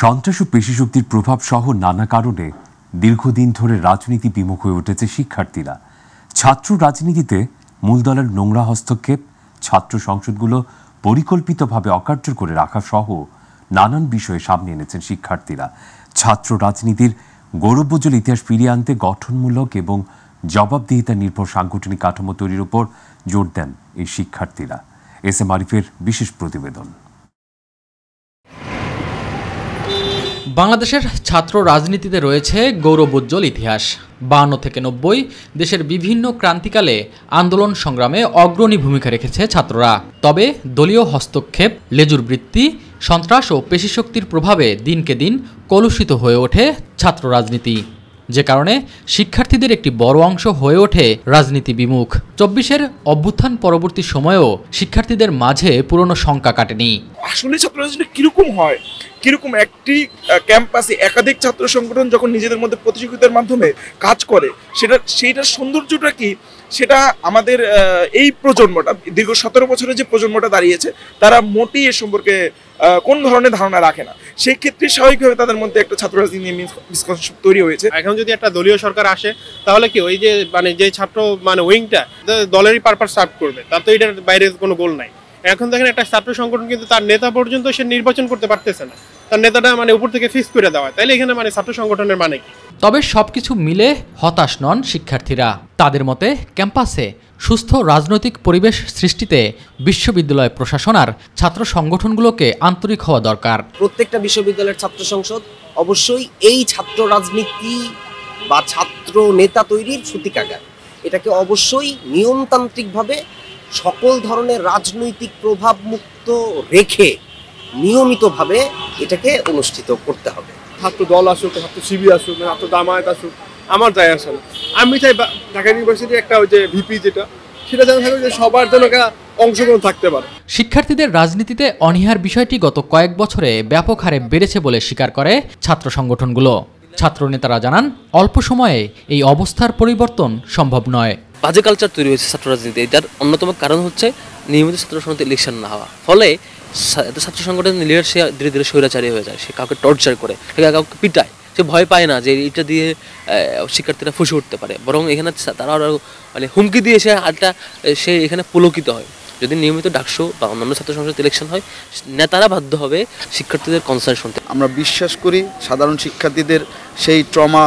সন্ত্রাস ও পেশিশক্তির প্রভাব সহ নানা কারণে দীর্ঘদিন ধরে রাজনীতি বিমুখ হয়ে উঠেছে শিক্ষার্থীরা। ছাত্র রাজনীতিতে মূলদলের নোংরা হস্তক্ষেপ, ছাত্র সংসদগুলো পরিকল্পিতভাবে অকার্যকর করে রাখা সহ নানান বিষয়ে সামনে এনেছেন শিক্ষার্থীরা। ছাত্র রাজনীতির গৌরবোজ্জ্বল ইতিহাস ফিরিয়ে আনতে গঠনমূলক এবং জবাবদিহিতা নির্ভর সাংগঠনিক কাঠামো তৈরির উপর জোর দেন এই শিক্ষার্থীরা। এস এম আরিফের বিশেষ প্রতিবেদন। বাংলাদেশের ছাত্র রাজনীতিতে রয়েছে গৌরবোজ্জ্বল ইতিহাস। 52 থেকে 90 দেশের বিভিন্ন ক্রান্তিকালে আন্দোলন সংগ্রামে অগ্রণী ভূমিকা রেখেছে ছাত্ররা। তবে দলীয় হস্তক্ষেপ, লেজুর বৃত্তি, সন্ত্রাস ও পেশিশক্তির প্রভাবে দিনকে দিন কলুষিত হয়ে ওঠে ছাত্র রাজনীতি, যে কারণে শিক্ষার্থীদের একটি বড় অংশ হয়ে ওঠে রাজনীতি বিমুখ। 24-এর অভ্যুত্থান পরবর্তী সময়েও শিক্ষার্থীদের মাঝে পুরনো শঙ্কা কাটেনি। আসলে ছাত্র রাজনীতি কিরকম হয়, কিরকম একটি ক্যাম্পাসে একাধিক ছাত্র সংগঠন যখন নিজেদের মধ্যে প্রতিযোগিতার মাধ্যমে কাজ করে, সেইটার সৌন্দর্যটা কি, সেটা আমাদের এই প্রজন্মটা, দীর্ঘ 17 বছরের যে প্রজন্মটা দাঁড়িয়েছে, তারা মোটেই এ সম্পর্কে কোন ধরনের ধারণা রাখে না। সেই ক্ষেত্রে স্বাভাবিকভাবে তাদের মধ্যে একটা ছাত্র রাজনীতি নিয়ে মিসকনসেপশন তৈরি হয়েছে। এখন যদি একটা দলীয় সরকার আসে, তাহলে কি ওই যে যে ছাত্র উইংটা দলেরই পারপাস সার্ভ করবে, তার তো এটার বাইরে কোনো গোল নাই। এখন দেখেন একটা ছাত্র সংগঠন কিন্তু তার নেতা পর্যন্ত সে নির্বাচন করতে পারতেছে না, তার নেতাটা উপর থেকে ফিক্স করে দেওয়া, তাইলে এখানে ছাত্র সংগঠনের মানে কি? তবে সবকিছু মিলে হতাশ নন শিক্ষার্থীরা। তাদের মতে ক্যাম্পাসে সুস্থ রাজনৈতিক পরিবেশ সৃষ্টিতে বিশ্ববিদ্যালয় প্রশাসন আর ছাত্র সংগঠনগুলোকে আন্তরিক হওয়া দরকার। প্রত্যেকটা বিশ্ববিদ্যালয়ের ছাত্র সংসদ অবশ্যই এই ছাত্র রাজনীতি বা ছাত্র নেতা তৈরির সূতিকাগার। এটাকে অবশ্যই নিয়মতান্ত্রিকভাবে সকল ধরনের রাজনৈতিক প্রভাব মুক্ত রেখে নিয়মিতভাবে এটাকে অনুষ্ঠিত করতে হবে। ছাত্র দল আসুক, ছাত্র শিবির আসুক, ছাত্র জামায়াত আসুক, আমার যায় আসে না। আমি চাই ঢাকা ইউনিভার্সিটি একটা ওই যে ভিপি যেটা, সেটা যেন থাকে যে সবার জন্য অংশগ্রহণ থাকতে পারে। শিক্ষার্থীদের রাজনীতিতে অনীহার বিষয়টি গত কয়েক বছরে ব্যাপক হারে বেড়েছে বলে স্বীকার করে ছাত্র সংগঠনগুলো। ছাত্র নেতারা জানান, অল্প সময়ে এই অবস্থার পরিবর্তন সম্ভব নয়। বাজে কালচার তৈরি হয়েছে ছাত্র রাজনীতি। এটার অন্যতম কারণ হচ্ছে নিয়মিত ছাত্র সংসদে ইলেকশন না হওয়া। ফলে ছাত্র সংগঠনের লিডার সে ধীরে ধীরে স্বৈরাচারী হয়ে যায়। সে কাউকে টর্চার করে, কাউকে পিটায়। সে ভয় পায় না যে এটা দিয়ে শিক্ষার্থীরা ফুসে উঠতে পারে, বরং এখানে তারা আরও হুমকি দিয়ে সে এখানে পুলকিত হয়। যদি নিয়মিত ডাকসু বা অন্যান্য ছাত্র সংসদ ইলেকশন হয়, নেতারা বাধ্য হবে শিক্ষার্থীদের কনসার্ন শুনতে। আমরা বিশ্বাস করি সাধারণ শিক্ষার্থীদের সেই ট্রমা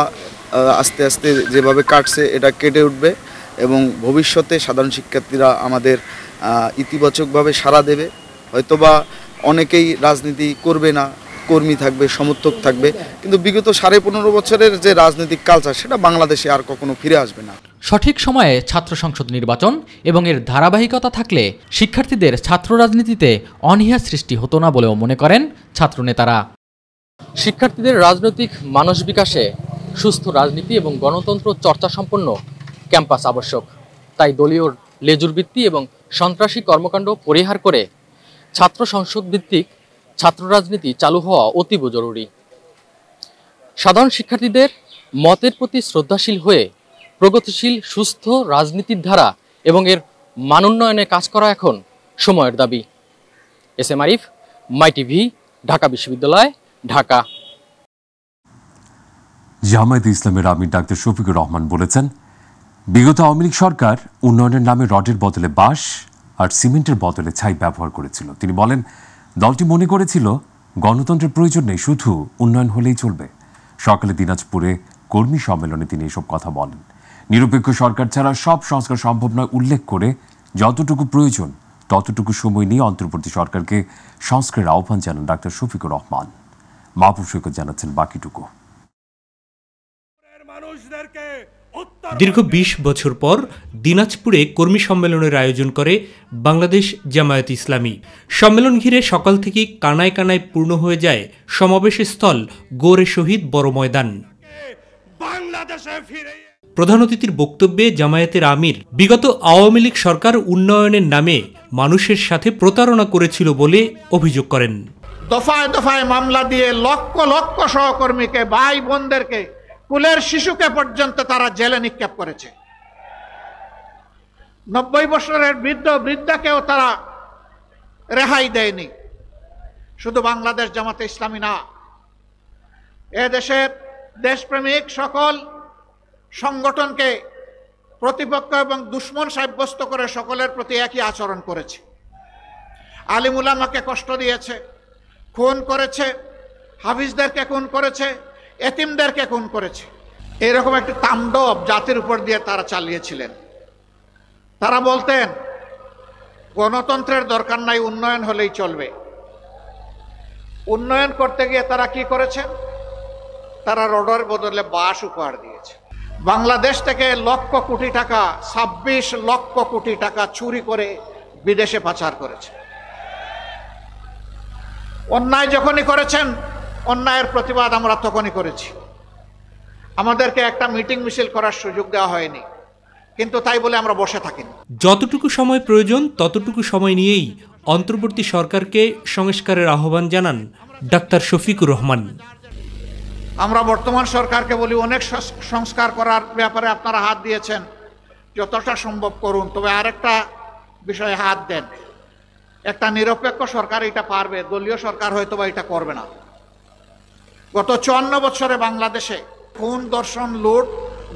আস্তে আস্তে যেভাবে কাটছে এটা কেটে উঠবে এবং ভবিষ্যতে সাধারণ শিক্ষার্থীরা আমাদের ইতিবাচকভাবে সাড়া দেবে। হয়তোবা অনেকেই রাজনীতি করবে না, কর্মী থাকবে, সমর্থক থাকবে, কিন্তু বিগত 15.5 বছরের যে রাজনৈতিক কালচার, সেটা বাংলাদেশে আর কখনো ফিরে আসবে না। সঠিক সময়ে ছাত্র সংসদ নির্বাচন এবং এর ধারাবাহিকতা থাকলে শিক্ষার্থীদের ছাত্র রাজনীতিতে অনীহা সৃষ্টি হতো না বলেও মনে করেন ছাত্র নেতারা। শিক্ষার্থীদের রাজনৈতিক মানস বিকাশে সুস্থ রাজনীতি এবং গণতন্ত্র চর্চা সম্পন্ন ক্যাম্পাস আবশ্যক। তাই দলীয় লেজুর বৃত্তি এবং সন্ত্রাসী কর্মকাণ্ড পরিহার করে ছাত্র সংসদ ভিত্তিক ছাত্র রাজনীতি চালু হওয়া অতীব জরুরি। সাধারণ শিক্ষার্থীদের মতের প্রতি শ্রদ্ধাশীল হয়ে প্রগতিশীল সুস্থ রাজনীতির ধারা এবং এর মানোন্নয়নে কাজ করা এখন সময়ের দাবি। এস এম আরিফ, মাই টিভি, ঢাকা বিশ্ববিদ্যালয়, ঢাকা। জামায়াতে ইসলামের আমির ডাক্তার শফিকুর রহমান বলেছেন, বিগত আওয়ামী লীগ সরকার উন্নয়নের নামে রডের বদলে বাঁশ আর সিমেন্টের বদলে ছাই ব্যবহার করেছিল। তিনি বলেন, দলটি মনে করেছিল গণতন্ত্রের প্রয়োজন নেই, শুধু উন্নয়ন হলেই চলবে। সকালে দিনাজপুরে কর্মী সম্মেলনে তিনি এসব কথা বলেন। নিরপেক্ষ সরকার ছাড়া সব সংস্কার সম্ভব নয় উল্লেখ করে যতটুকু প্রয়োজন ততটুকু সময় নিয়ে অন্তর্বর্তী সরকারকে সংস্কারের আহ্বান জানান ডাক্তার শফিকুর রহমান। মাহবুব সৈকত জানাচ্ছেন বাকিটুকু। দীর্ঘ 20 বছর পর দিনাজপুরে কর্মী সম্মেলনের আয়োজন করে বাংলাদেশ জামায়াত ইসলামী। সম্মেলন ঘিরে সকাল থেকে কানায় কানায় পূর্ণ হয়ে যায় সমাবেশের স্থল গোরে শহীদ বড় ময়দান। প্রধান অতিথির বক্তব্যে জামায়াতের আমির বিগত আওয়ামী লীগ সরকার উন্নয়নের নামে মানুষের সাথে প্রতারণা করেছিল বলে অভিযোগ করেন। দফায় দফায় মামলা দিয়ে লক্ষ লক্ষ সহকর্মীকে, ভাই বোনদেরকে, কুলের শিশুকে পর্যন্ত তারা জেলে নিক্ষেপ করেছে। 90 বছরের বৃদ্ধ বৃদ্ধাকেও তারা রেহাই দেয়নি। শুধু বাংলাদেশ জামাতে ইসলামী না, এ দেশের দেশপ্রেমিক সকল সংগঠনকে প্রতিপক্ষ এবং দুশ্মন সাব্যস্ত করে সকলের প্রতি একই আচরণ করেছে। আলিম উলামাকে কষ্ট দিয়েছে, খুন করেছে, হাফিজদেরকে খুন করেছে, এতিমদেরকে খুন করেছে। এরকম একটি তাণ্ডব জাতির উপর দিয়ে তারা চালিয়েছিলেন। তারা বলতেন গণতন্ত্রের দরকার নাই, উন্নয়ন হলেই চলবে। উন্নয়ন করতে গিয়ে তারা কি করেছেন? তারা রডের বদলে বাঁশ উপহার দিয়েছে। বাংলাদেশ থেকে লক্ষ কোটি টাকা, 26 লক্ষ কোটি টাকা চুরি করে বিদেশে পাচার করেছে। অন্যায় যখনই করেছেন, অন্যায়ের প্রতিবাদ আমরা তখনই করেছি। আমাদেরকে একটা মিটিং মিছিল করার সুযোগ দেওয়া হয়নি, কিন্তু তাই বলে আমরা বসে থাকিনি। যতটুকু সময় প্রয়োজন ততটুকু সময় নিয়েই অন্তর্বর্তী সরকারকে সংস্কারের আহ্বান জানান ডাক্তার শফিকুর রহমান। আমরা বর্তমান সরকারকে বলি, অনেক সংস্কার করার ব্যাপারে আপনারা হাত দিয়েছেন, যতটা সম্ভব করুন, তবে আরেকটা বিষয়ে হাত দেন। একটা নিরপেক্ষ সরকার এটা পারবে, দলীয় সরকার হয়তো বা এটা করবে না। গত 54 বছরে বাংলাদেশে খুন, ধর্ষণ, লুট,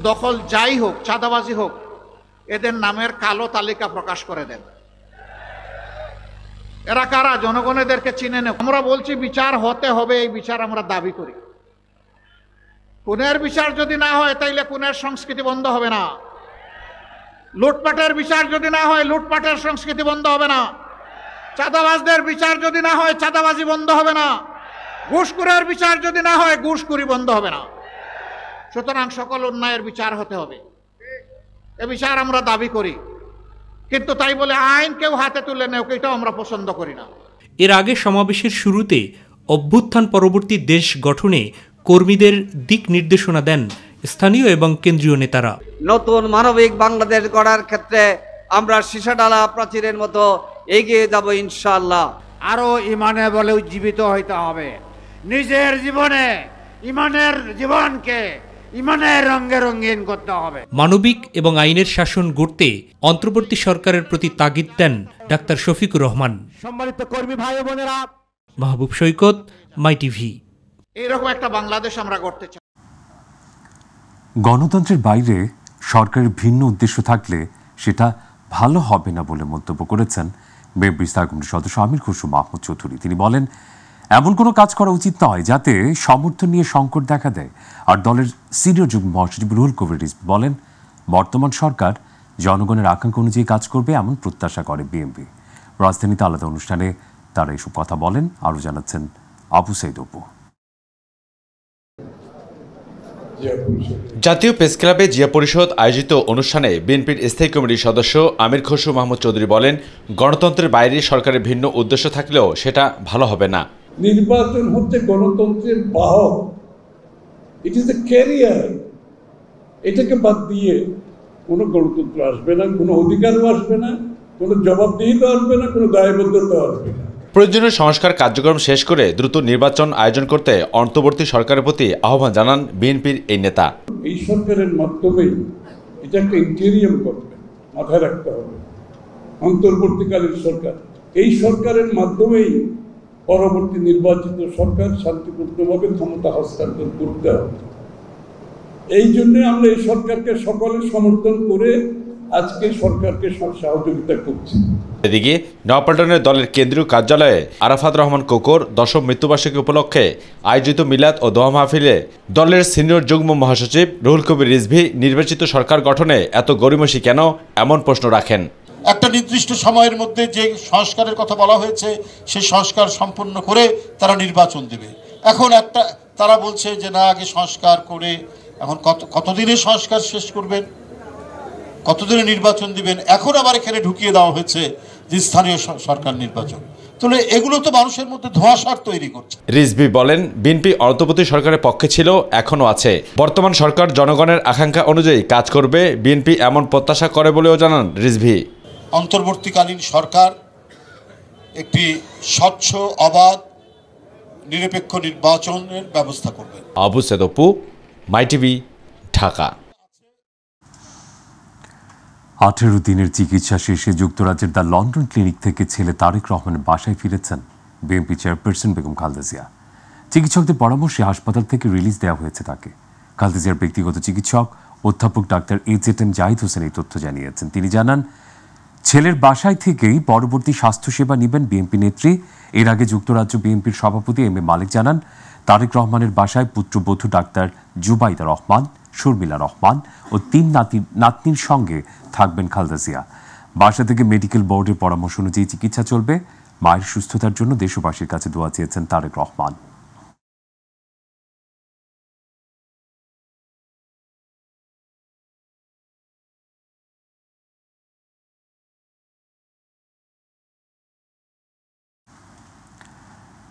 দখল যাই হোক, চাঁদাবাজি হোক, এদের নামের কালো তালিকা প্রকাশ করে দেন। এরা কারা? জনগণ এদেরকে চিনে নেই। আমরা বলছি বিচার হতে হবে, এই বিচার আমরা দাবি করি। খুনের বিচার যদি না হয় তাইলে খুনের সংস্কৃতি বন্ধ হবে না। লুটপাটের বিচার যদি না হয় লুটপাটের সংস্কৃতি বন্ধ হবে না। চাঁদাবাজদের বিচার যদি না হয় চাঁদাবাজি বন্ধ হবে না। ঘুষখোরের বিচার যদি না হয় ঘুষখোরি বন্ধ হবে না। সুতরাং সকল অন্যায়ের বিচার হতে হবে, এ বিচার আমরা দাবি করি। কিন্তু তাই বলে আইন কেউ হাতে তুলে নেও, এটাও আমরা পছন্দ করি না। এর আগে সমাবেশের শুরুতে অভ্যুত্থান পরবর্তী দেশ গঠনে কর্মীদের দিক নির্দেশনা দেন স্থানীয় এবং কেন্দ্রীয় নেতারা। নতুন মানবিক বাংলাদেশ গড়ার ক্ষেত্রে আমরা সীসাডালা প্রাচীরের মতো এগিয়ে যাব ইনশাআল্লাহ। আরো ইমানে বলে উজ্জীবিত হইতে হবে। নিজের জীবনে ইমানের জীবনকে ইমানের রঙে রঙিন করতে হবে। মানবিক এবং আইনের শাসন গড়তে অন্তর্বর্তী সরকারের প্রতি তাগিদ দেন ডাক্তার শফিকুর রহমান। সম্মানিত কর্মী ভাই বোনেরা, মাহবুব সৈকত, মাই টিভি। এরকম একটা বাংলাদেশ আমরা গড়তে চাই। গণতন্ত্রের বাইরে সরকারের ভিন্ন উদ্দেশ্য থাকলে সেটা ভালো হবে না বলে মন্তব্য করেছেন বিএনপি স্থায়ী কমিটির সদস্য আমির খসরু মাহমুদ চৌধুরী। তিনি বলেন, এমন কোনো কাজ করা উচিত নয় যাতে সমর্থন নিয়ে সংকট দেখা দেয়। আর দলের সিনিয়র যুগ্ম মহাসচিব রুহুল কবির রিজভী বলেন, বর্তমান সরকার জনগণের আকাঙ্ক্ষা অনুযায়ী কাজ করবে এমন প্রত্যাশা করে বিএনপি। রাজধানীতে আলাদা অনুষ্ঠানে তারা এসব কথা বলেন। আরও জানাচ্ছেন আবু সাইদ অপু। জাতীয় প্রেস ক্লাবে জিয়া পরিষদ আয়োজিত অনুষ্ঠানে বিএনপির স্থায়ী কমিটির সদস্য আমির খসরু মাহমুদ চৌধুরী বলেন, গণতন্ত্রের বাইরে সরকারের ভিন্ন উদ্দেশ্য থাকলেও সেটা ভালো হবে না। নির্বাচন হচ্ছে গণতন্ত্রের বাহক, ইট ইজ এ ক্যারিয়ার। এটাকে বাদ দিয়ে কোনো গণতন্ত্র আসবে না, কোনো অধিকারও আসবে না, কোনো জবাবদিহিতা আসবে না, কোনো দায়বদ্ধতা আসবে না। প্রয়োজনীয় সংস্কার কার্যক্রম শেষ করে দ্রুত নির্বাচন আয়োজন করতে অন্তর্বর্তী সরকারের প্রতি আহ্বান জানান বিএনপির এই নেতা। এই সরকারের মাধ্যমেই এটা একটা ইন্টেরিয়াম করবে, মাথায় রাখতে হবে। অন্তর্বর্তীকালীন সরকার, এই সরকারের মাধ্যমেই পরবর্তী নির্বাচিত সরকার শান্তিপূর্ণভাবে ক্ষমতা হস্তান্তর করতে হবে। এই জন্য আমরা এই সরকারকে সকলে সমর্থন করে আজকে সরকারকে সহযোগিতা করছি। এদিকে নয়াপল্টনের দলের কেন্দ্রীয় কার্যালয়ে আরাফাত রহমান কোকর 10ম মৃত্যুবার্ষিকী উপলক্ষে আয়োজিত মিলাদ ও দোয়া মাহফিলে দলের সিনিয়র যুগ্ম মহাসচিব রুহুল কবির রিজভী নির্বাচিত সরকার গঠনে এত গড়িমসি কেন এমন প্রশ্ন রাখেন। একটা নির্দিষ্ট সময়ের মধ্যে যে সংস্কারের কথা বলা হয়েছে সেই সংস্কার সম্পূর্ণ করে তারা নির্বাচন দেবে। এখন তারা বলছে যে না, আগে সংস্কার করে, এখন কতদিনে সংস্কার শেষ করবেন, কতদিনে নির্বাচন দিবেন। এখন আবার এখানে ঢুকিয়ে দেওয়া হয়েছে যে স্থানীয় সরকার নির্বাচন। তাহলে এগুলো তো মানুষের মধ্যে ধোঁয়াশার তৈরি করছে। রিজভী বলেন, বিএনপি অন্তর্বর্তী সরকারের পক্ষে ছিল, এখনো আছে। বর্তমান সরকার জনগণের আকাঙ্ক্ষা অনুযায়ী কাজ করবে, বিএনপি এমন প্রত্যাশা করে বলেও জানান রিজভী। অন্তর্বর্তীকালীন সরকার একটি স্বচ্ছ, অবাধ, নিরপেক্ষ নির্বাচনের ব্যবস্থা করবে। আবু সাইদ অপু, মাই টিভি, ঢাকা। 18 দিনের চিকিৎসা শেষে যুক্তরাজ্যের দ্য লন্ডন ক্লিনিক থেকে ছেলে তারেক রহমানের বাসায় ফিরেছেন বিএনপি চেয়ারপারসন বেগম খালেদা জিয়া। চিকিৎসকদের পরামর্শে হাসপাতাল থেকে রিলিজ দেওয়া হয়েছে তাকে। খালেদা জিয়ার ব্যক্তিগত চিকিৎসক অধ্যাপক ডাক্তার AZM জাহিদ হোসেন এই তথ্য জানিয়েছেন। তিনি জানান, ছেলের বাসায় থেকেই পরবর্তী স্বাস্থ্যসেবা নেবেন বিএনপি নেত্রী। এর আগে যুক্তরাজ্য বিএনপির সভাপতি এম এ মালিক জানান, তারেক রহমানের বাসায় পুত্রবধূ ডাক্তার জুবাইদা রহমান, শর্মিলা রহমান ও 3 নাতনির সঙ্গে থাকবেন খালেদা জিয়া। বাসা থেকে মেডিকেল বোর্ডের পরামর্শ অনুযায়ী চিকিৎসা চলবে। মায়ের সুস্থতার জন্য দেশবাসীর কাছে দোয়া চেয়েছেন তারেক রহমান।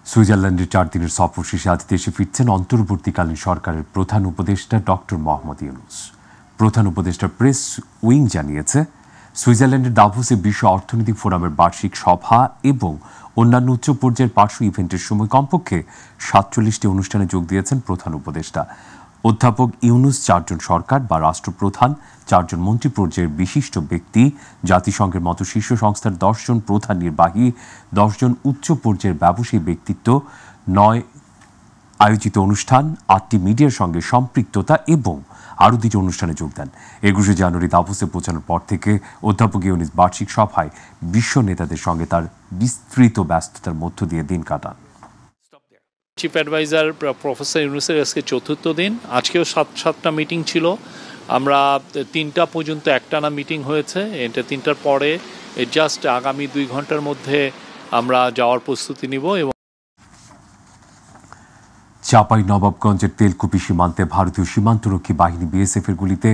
সুইজারল্যান্ডের 4 দিনের সফর শেষে আজ দেশে ফিরছেন অন্তর্বর্তীকালীন সরকারের প্রধান উপদেষ্টা ডক্টর মোহাম্মদ ইউনূস। প্রধান উপদেষ্টার প্রেস উইং জানিয়েছে, সুইজারল্যান্ডের দাভোসে বিশ্ব অর্থনৈতিক ফোরামের বার্ষিক সভা এবং অন্যান্য উচ্চ পর্যায়ের পার্শ্ব ইভেন্টের সময় কমপক্ষে 47টি অনুষ্ঠানে যোগ দিয়েছেন প্রধান উপদেষ্টা। অধ্যাপক ইউনূস 4 জন সরকার বা রাষ্ট্রপ্রধান, 4 জন মন্ত্রী পর্যায়ের বিশিষ্ট ব্যক্তি, জাতিসংঘের মতো শীর্ষ সংস্থার 10 জন প্রধান নির্বাহী, 10 জন উচ্চ পর্যায়ের ব্যবসায়ী ব্যক্তিত্ব, 9 আয়োজিত অনুষ্ঠান, 8টি মিডিয়ার সঙ্গে সম্পৃক্ততা এবং আরও 2টি অনুষ্ঠানে যোগ দেন। 21 জানুয়ারি দাভোসে পৌঁছানোর পর থেকে অধ্যাপক ইউনূস বার্ষিক সভায় বিশ্ব নেতাদের সঙ্গে তার বিস্তৃত ব্যস্ততার মধ্য দিয়ে দিন কাটান। চিফ অ্যাডভাইজার প্রফেসর ইউনূসের আজকে 4র্থ দিন। আজকেও 7টা মিটিং ছিল। আমরা 3টা পর্যন্ত একটানা মিটিং হয়েছে। এটা 3টার পরে জাস্ট আগামী 2 ঘন্টার মধ্যে আমরা যাওয়ার প্রস্তুতি নিব। এবং চাঁপাইনবাবগঞ্জের তেলকুপি সীমান্তে ভারতীয় সীমান্তরক্ষী বাহিনী BSF এর গুলিতে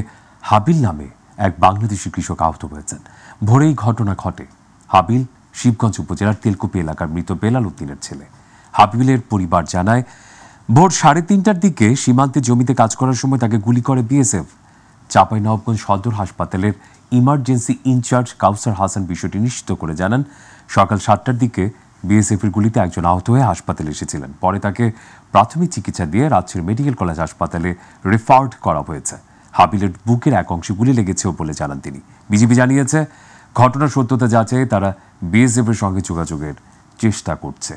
হাবিল নামে এক বাংলাদেশি কৃষক আহত হয়েছেন। ভোরেই ঘটনা ঘটে। হাবিল শিবগঞ্জ উপজেলার তেলকুপি এলাকার মৃত বেলাল উদ্দিনের ছেলে। হাবিলের পরিবার জানায়, ভোর 3:30টার দিকে সীমান্তে জমিতে কাজ করার সময় তাকে গুলি করে BSF। চাঁপাইনবাবগঞ্জ সদর হাসপাতালের ইমার্জেন্সি ইনচার্জ কাউসার হাসান বিষয়টি নিশ্চিত করে জানান, সকাল 7টার দিকে BSF এর গুলিতে একজন আহত হয়ে হাসপাতালে এসেছিলেন। পরে তাকে প্রাথমিক চিকিৎসা দিয়ে রাজশাহী মেডিকেল কলেজ হাসপাতালে রেফার্ড করা হয়েছে। হাবিলের বুকের এক অংশে গুলি লেগেছে বলে জানান তিনি। বিজিবি জানিয়েছে, ঘটনার সত্যতা যাচাইয়ে তারা BSF এর সঙ্গে যোগাযোগের চেষ্টা করছে।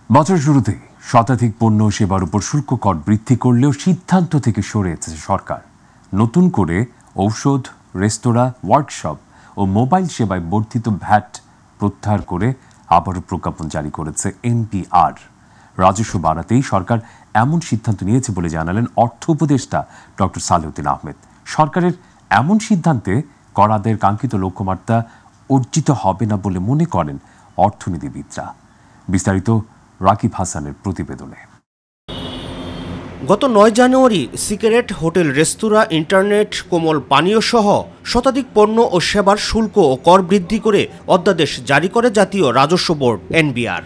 বছর শুরুতেই শতাধিক পণ্য ও সেবার উপর শুল্ক কর বৃদ্ধি করলেও সিদ্ধান্ত থেকে সরে এসেছে সরকার। নতুন করে ঔষধ, রেস্তোরাঁ, ওয়ার্কশপ ও মোবাইল সেবায় বর্ধিত ভ্যাট প্রত্যাহার করে আবারও প্রজ্ঞাপন জারি করেছে NPR। রাজস্ব বাড়াতেই সরকার এমন সিদ্ধান্ত নিয়েছে বলে জানালেন অর্থ উপদেষ্টা ডক্টর সালেউদ্দিন আহমেদ। সরকারের এমন সিদ্ধান্তে কর আদায়ের কাঙ্ক্ষিত লক্ষ্যমাত্রা অর্জিত হবে না বলে মনে করেন অর্থনীতিবিদরা। বিস্তারিত রাকিব হাসানের প্রতিবেদনে। গত 9 জানুয়ারি সিগারেট, হোটেল, রেস্তোরাঁ, ইন্টারনেট, কোমল পানীয় সহ শতাধিক পণ্য ও সেবার শুল্ক ও কর বৃদ্ধি করে অধ্যাদেশ জারি করে জাতীয় রাজস্ব বোর্ড NBR।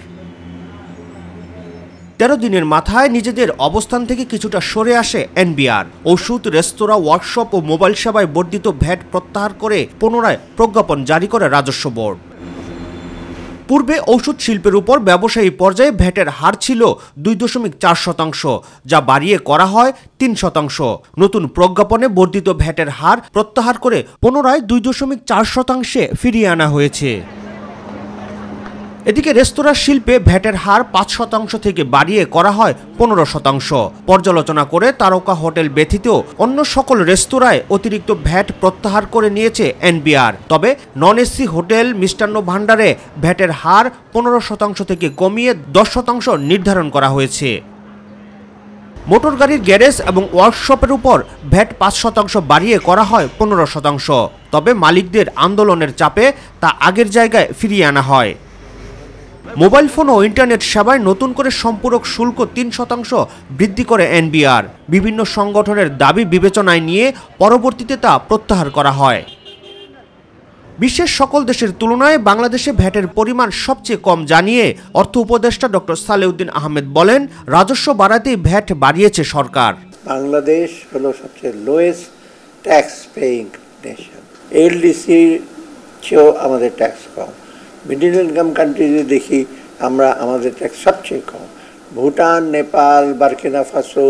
13 দিনের মাথায় নিজেদের অবস্থান থেকে কিছুটা সরে আসে NBR। ওষুধ, রেস্তোরাঁ, ওয়ার্কশপ ও মোবাইল সেবায় বর্ধিত ভ্যাট প্রত্যাহার করে পুনরায় প্রজ্ঞাপন জারি করে রাজস্ব বোর্ড। পূর্বে ঔষধ শিল্পের উপর ব্যবসায়ী পর্যায়ে ভ্যাটের হার ছিল 2.4%, যা বাড়িয়ে করা হয় 3%। নতুন প্রজ্ঞাপনে বর্ধিত ভ্যাটের হার প্রত্যাহার করে পুনরায় 2.4%-এ ফিরিয়ে আনা হয়েছে। এদিকে রেস্তোরাঁ শিল্পে ভ্যাটের হার 5% থেকে বাড়িয়ে করা হয় 15%। পর্যালোচনা করে তারকা হোটেল ব্যতীত অন্য সকল রেস্তোরাঁয় অতিরিক্ত ভ্যাট প্রত্যাহার করে নিয়েছে NBR। তবে নন AC হোটেল, মিষ্টান্ন ভাণ্ডারে ভ্যাটের হার 15% থেকে কমিয়ে 10% নির্ধারণ করা হয়েছে। মোটর গাড়ির গ্যারেজ এবং ওয়ার্কশপের উপর ভ্যাট 5% বাড়িয়ে করা হয় 15%। তবে মালিকদের আন্দোলনের চাপে তা আগের জায়গায় ফিরিয়ে আনা হয়। মোবাইল ফোন ও ইন্টারনেট সেবায় নতুন করে সম্পূরক শুল্ক 3% বৃদ্ধি করে NBR। বিভিন্ন সংগঠনের দাবি বিবেচনায় নিয়ে পরবর্তীতে তা প্রত্যাহার করা হয়। বিশ্বের সকল দেশের তুলনায় বাংলাদেশে ভ্যাটের পরিমাণ সবচেয়ে কম জানিয়ে অর্থ উপদেষ্টা ডক্টর সালেউদ্দিন আহমেদ বলেন, রাজস্ব বাড়াতেই ভ্যাট বাড়িয়েছে সরকার। বাংলাদেশ হলো সবচেয়ে লোয়েস্ট ট্যাক্স পেইং নেশন। LDCর চেয়েও আমাদের ট্যাক্স কম। মিডল ইনকাম কান্ট্রি যদি দেখি আমরা, আমাদের ট্যাক্স সবচেয়ে কম। ভুটান, নেপাল, বার্কিনা ফাসো,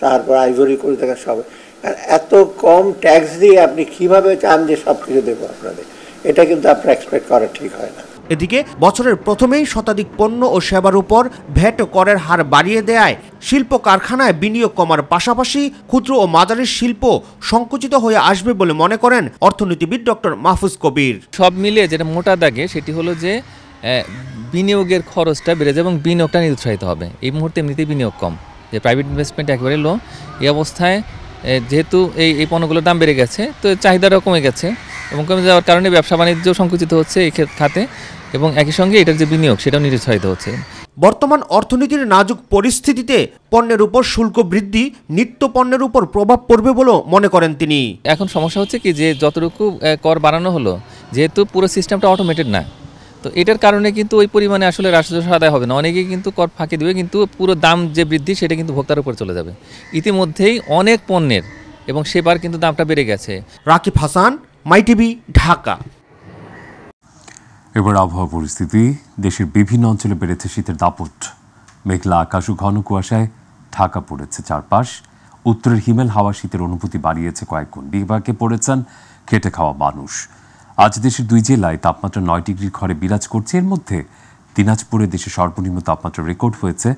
তারপর আইভরি কোস্ট দেখা সব। আর এত কম ট্যাক্স দিয়ে আপনি কিভাবে চান যে সব কিছু দেবো আপনাদের, এটা কিন্তু আপনার এক্সপেক্ট করা ঠিক হয় না। এদিকে বছরের প্রথমেই শতাধিক পণ্য ও সেবার উপর ভ্যাট করের হার বাড়িয়ে দেয়ায় শিল্প কারখানায় বিনিয়োগ কমার পাশাপাশি ক্ষুদ্র ও মাঝারি শিল্প সংকুচিত হয়ে আসবে বলে মনে করেন অর্থনীতিবিদ ডক্টর মাহফুজ কবির। সব মিলিয়ে যেটা মোটা দাগে সেটি হলো যে বিনিয়োগের খরচটা বেড়ে যাবে এবং বিনিয়োগটা নিরুৎসাহিত হবে। এই মুহূর্তে এমনিতেই বিনিয়োগ কম, যে প্রাইভেট ইনভেস্টমেন্ট একেবারে লো। এই অবস্থায় যেহেতু এই পণ্যগুলোর দাম বেড়ে গেছে, তো চাহিদাটাও কমে গেছে এবং কমে যাওয়ার কারণে ব্যবসা বাণিজ্য সংকুচিত হচ্ছে এই খাতে এবং একই সঙ্গে এটার যে বিনিয়োগ সেটাও নিরুৎসাহিত হচ্ছে। বর্তমান অর্থনীতির নাজুক পরিস্থিতিতে পণ্যের উপর শুল্ক বৃদ্ধি নিত্য পণ্যের উপর প্রভাব পড়বে বলে মনে করেন তিনি। এখন সমস্যা হচ্ছে কি, যে যতটুকু কর বাড়ানো হলো, যেহেতু পুরো সিস্টেমটা অটোমেটেড না, তো এটার কারণে কিন্তু ওই পরিমাণে আসলে রাজস্ব আদায় হবে না। অনেকেই কিন্তু কর ফাঁকি দেবে, কিন্তু পুরো দাম যে বৃদ্ধি সেটা কিন্তু ভোক্তার উপর চলে যাবে। ইতিমধ্যেই অনেক পণ্যের এবং সেবার কিন্তু দামটা বেড়ে গেছে। রাকিব হাসান, মাই টিভি, ঢাকা। এবার আবহাওয়া পরিস্থিতি। দেশের বিভিন্ন অঞ্চলে বেড়েছে শীতের দাপট। মেঘলা আকাশ ও ঘন কুয়াশায় ঢাকা পড়েছে চারপাশ। উত্তরের হিমেল হাওয়া শীতের অনুভূতি বাড়িয়েছে কয়েক গুণ। বিভাগে পড়েছেন খেটে খাওয়া মানুষ। আজ দেশের 2 জেলায় তাপমাত্রা 9 ডিগ্রির ঘরে বিরাজ করছে। এর মধ্যে দিনাজপুরে দেশের সর্বনিম্ন তাপমাত্রা রেকর্ড হয়েছে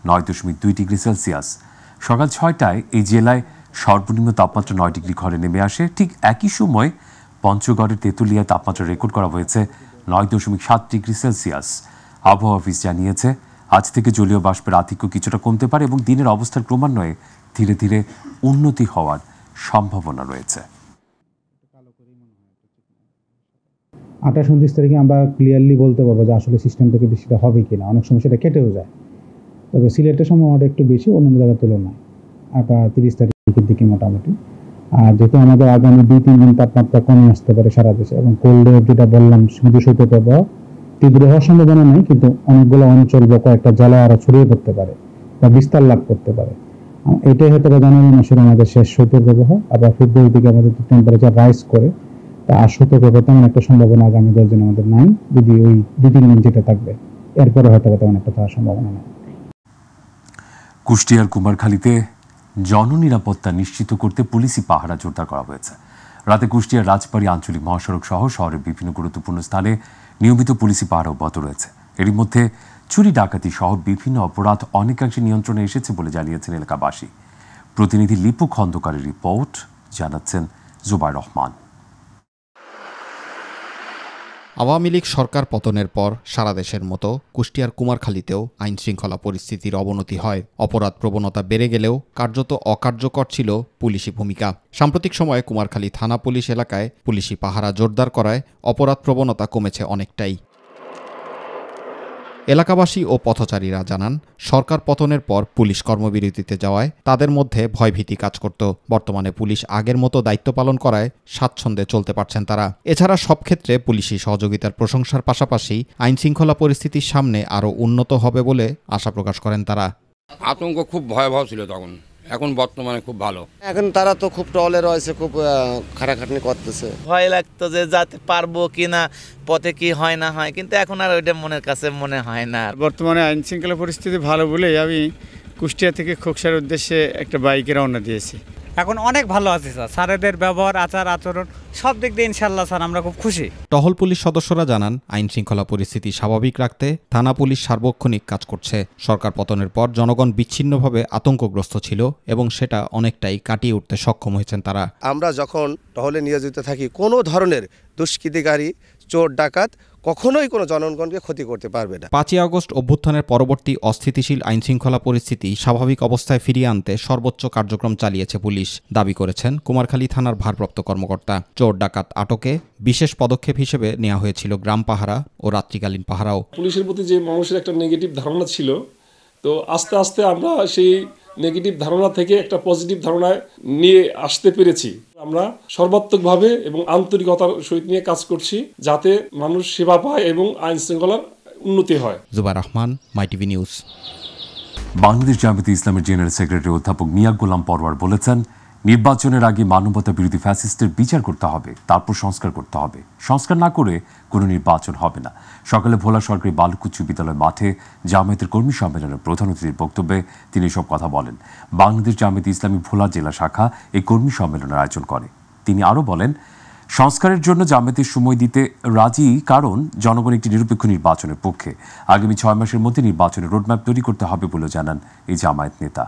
9.2 ডিগ্রি সেলসিয়াস। সকাল 6টায় এই জেলায় সর্বনিম্ন তাপমাত্রা 9 ডিগ্রি ঘরে নেমে আসে। ঠিক একই সময় পঞ্চগড়ের তেঁতুলিয়ায় তাপমাত্রা রেকর্ড করা হয়েছে 9.7 ডিগ্রি সেলসিয়াস। আবহাওয়া অফিস জানিয়েছে আজ থেকে জলীয় বাষ্পের আধিক্য কিছুটা কমতে পারে এবং দিনের অবস্থার ক্রমান্বয়ে ধীরে ধীরে উন্নতি হওয়ার সম্ভাবনা রয়েছে। 28-29 তারিখে আমরা ক্লিয়ারলি বলতে পারবো যে আসলে সিস্টেম থেকে বৃষ্টিটা হবে কিনা। অনেক সময় সেটা কেটেও যায়, তবে সিলেটের সম্ভাবনাটা একটু বেশি অন্যান্য জায়গার তুলনায়। 30 তারিখের দিকে মোটামুটি। আর যেহেতু আমাদের আগামী 2-3 দিন তাপমাত্রা কমে আসতে পারে সারা দেশে এবং কোল্ড ওয়েভ যেটা বললাম সমুদ্র সৈকত প্রবাহ তীব্র হওয়ার সম্ভাবনা নেই, কিন্তু অনেকগুলো অঞ্চল বা কয়েকটা জেলা আরো ছড়িয়ে পড়তে পারে বা বিস্তার লাভ করতে পারে। এটাই হয়তো জানুয়ারি মাসের আমাদের শেষ শৈত্যের প্রবাহ। আবার ফেব্রুয়ারি দিকে আমাদের টেম্পারেচার রাইজ করে, তা আর সতর্কতা তেমন একটা সম্ভাবনা আগামী 10 দিন আমাদের নাই। যদি ওই 2-3 দিন যেটা থাকবে, এরপরে হয়তো তেমন একটা থাকার সম্ভাবনা নেই। কুষ্টিয়ার কুমারখালীতে জননিরাপত্তা নিশ্চিত করতে পুলিশি পাহারা জোরদার করা হয়েছে। রাতে কুষ্টিয়ার রাজবাড়ী আঞ্চলিক মহাসড়ক সহ শহরের বিভিন্ন গুরুত্বপূর্ণ স্থানে নিয়মিত পুলিশি পাহারা অব্যাহত রয়েছে। এরই মধ্যে চুরি ডাকাতি সহ বিভিন্ন অপরাধ অনেকাংশে নিয়ন্ত্রণে এসেছে বলে জানিয়েছেন এলাকাবাসী। প্রতিনিধি লিপু খন্দকারের রিপোর্ট, জানাচ্ছেন জুবাইর রহমান। আওয়ামী লীগ সরকার পতনের পর সারা দেশের মতো কুষ্টিয়ার কুমারখালীতেও আইন শৃঙ্খলা পরিস্থিতির অবনতি হয়। অপরাধ প্রবণতা বেড়ে গেলেও কার্যত অকার্যকর ছিল পুলিশি ভূমিকা। সাম্প্রতিক সময়ে কুমারখালী থানা পুলিশ এলাকায় পুলিশি পাহারা জোরদার করায় অপরাধ প্রবণতা কমেছে অনেকটাই। এলাকাবাসী ও পথচারীরা জানান, সরকার পতনের পর পুলিশ কর্মবিরতিতে যাওয়ায় তাদের মধ্যে ভয়ভীতি কাজ করত। বর্তমানে পুলিশ আগের মতো দায়িত্ব পালন করায় স্বাচ্ছন্দ্যে চলতে পারছেন তারা। এছাড়া সব ক্ষেত্রে পুলিশি সহযোগিতার প্রশংসার পাশাপাশি আইনশৃঙ্খলা পরিস্থিতির সামনে আরও উন্নত হবে বলে আশা প্রকাশ করেন তারা। আতঙ্ক খুব ভয়াবহ ছিল তখন, এখন বর্তমানে খুব ভালো। এখন তারা তো খুব টলে রয়েছে, খুব খাটাখাটনি করতেছে। ভয় লাগতো যে যাতে পারবো কিনা, পথে কি হয় না হয়, কিন্তু এখন আর ওইটা মনের কাছে মনে হয় না। বর্তমানে আইন শৃঙ্খলা পরিস্থিতি ভালো বলেই আমি কুষ্টিয়া থেকে খোকসার উদ্দেশ্যে একটা বাইকে রওনা দিয়েছি। এখন অনেক ভালো আছে স্যার, স্যারেদের ব্যবহার, আচার আচরণ সব দিক দিয়ে ইনশাল্লাহ স্যার আমরা খুব খুশি। টহল পুলিশ সদস্যরা জানান, আইন শৃঙ্খলা পরিস্থিতি স্বাভাবিক রাখতে থানা পুলিশ সার্বক্ষণিক কাজ করছে। সরকার পতনের পর জনগণ বিচ্ছিন্নভাবে আতঙ্কগ্রস্ত ছিল এবং সেটা অনেকটাই কাটিয়ে উঠতে সক্ষম হয়েছেন তারা। আমরা যখন টহলে নিয়োজিত থাকি, কোনো ধরনের দুষ্কৃতিকারী, চোর ডাকাত কখনোই কোনো জনগণকে ক্ষতি করতে পারবে না। 5ই আগস্ট অভ্যুত্থানের পরবর্তী অস্থিতিশীল আইনশৃঙ্খলা পরিস্থিতি স্বাভাবিক অবস্থায় ফিরিয়ে আনতে সর্বোচ্চ কার্যক্রম চালিয়েছে পুলিশ, দাবি করেছেন কুমারখালী থানার ভারপ্রাপ্ত কর্মকর্তা। চোর ডাকাত আটকে বিশেষ পদক্ষেপ হিসেবে নেওয়া হয়েছিল গ্রাম পাহারা ও রাত্রিকালীন পাহারাও। পুলিশের প্রতি যে মানুষের একটা নেগেটিভ ধারণা ছিল, তো আস্তে আস্তে আমরা সেই নেগেটিভ ধারণা থেকে একটা পজিটিভ ধারণায় নিয়ে আসতে পেরেছি। আমরা সর্বাত্মকভাবে এবং আন্তরিকতার সহিত নিয়ে কাজ করছি, যাতে মানুষ সেবা পায় এবং আইন শৃঙ্খলার উন্নতি হয়। জুবাইর রহমান, মাই টিভি নিউজ। বাংলাদেশ জামায়াতে ইসলামের জেনারেল সেক্রেটারি অধ্যাপক মিয়া গোলাম পরওয়ার বলেছেন, নির্বাচনের আগে মানবতা বিরোধী ফ্যাসিস্টের বিচার করতে হবে, তারপর সংস্কার করতে হবে। সংস্কার না করে কোনো নির্বাচন হবে না। সকালে ভোলা সরকারি বালক উচ্চ বিদ্যালয় মাঠে জামায়াতের কর্মী সম্মেলনের প্রধান অতিথির বক্তব্যে তিনি এসব কথা বলেন। বাংলাদেশ জামায়াতে ইসলামী ভোলা জেলা শাখা এই কর্মী সম্মেলনের আয়োজন করে। তিনি আরও বলেন, সংস্কারের জন্য জামায়াতের সময় দিতে রাজি, কারণ জনগণ একটি নিরপেক্ষ নির্বাচনের পক্ষে। আগামী 6 মাসের মধ্যে নির্বাচনের রোডম্যাপ তৈরি করতে হবে বলে জানান এই জামায়াত নেতা।